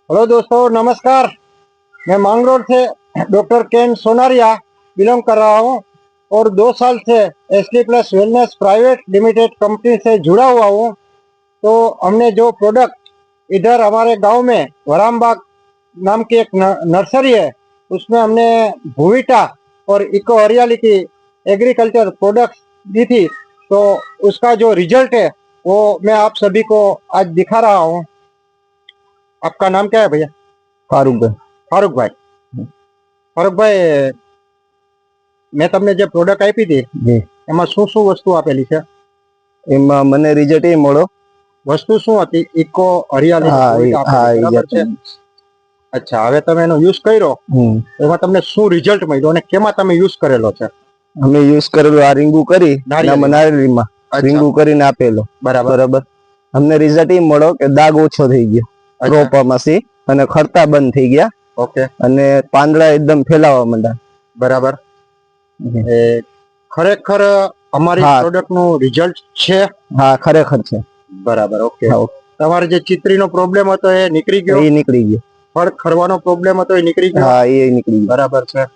Hello दोस्तों, नमस्कार। मैं मांगरोल से डॉक्टर केन सोनारिया बिलोंग कर रहा हूँ और 2 साल से SD plus wellness private limited company से जुड़ा हुआ हूँ। तो हमने जो प्रोडक्ट इधर हमारे गांव में वरामबाग नाम की एक नर्सरी है, उसमें हमने भूविटा और इको हरियाली की एग्रीकल्चर प्रोडक्ट्स दी थी। तो उसका जो रिजल्ट है वो मैं आप सभी को आज दिखा रहा हूँ। आपका नाम क्या है भैया? फारूक भाई। फारूक भाई। फारूक भाई, મેં તમને જે પ્રોડક્ટ આપી હતી જી એમાં શું શું વસ્તુ આપેલી છે? એમાં મને રિઝલ્ટ એ મળો. વસ્તુ શું હતી? ઇકો હરિયાળી હા એ હા એ બરાબર છે. અચ્છા, હવે તમે એનો યુઝ કર્યો, એમાં તમને શું રિઝલ્ટ મળ્યું અને કેમાં તમે યુઝ કરેલો છે? અમે યુઝ કરેલું આ રીંગુ કરી નારિયેળીમાં રીંગુ કરીને આપેલો. બરાબર. અમને રિઝલ્ટ એ મળો કે દાગ ઓછો થઈ ગયો ક્રોપમાંથી અને ખરતા બંધ થઈ ગયા. ઓકે. અને પાંદડા એકદમ ફેલાવા માંડ્યા. બરાબર. ખરેખર અમારી પ્રોડક્ટ નું રિઝલ્ટ છે? હા ખરેખર છે. બરાબર. ઓકે. તમારે જે ચિત્રીનો પ્રોબ્લેમ હતો એ નીકળી ગયો? એ નીકળી ગયો. ફળ ખરવાનો પ્રોબ્લેમ હતો એ નીકળી ગયો? હા એ નીકળી ગયો. બરાબર છે.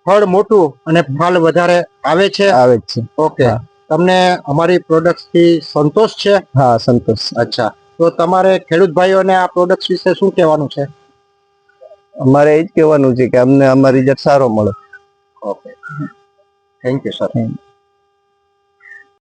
ફળ મોટું અને ફળ વધારે આવે છે? આવે જ છે. ઓકે. તમને અમારી પ્રોડક્ટ થી સંતોષ છે? હા સંતોષ. અચ્છા, તો તમારે ખેડૂત ભાઈઓને આ પ્રોડક્ટ વિશે શું કહેવાનું છે? અમારે એ જ કહેવાનું છે કે અમને અમારો રિઝલ્ટ સારો મળે. Okay, thank you sir.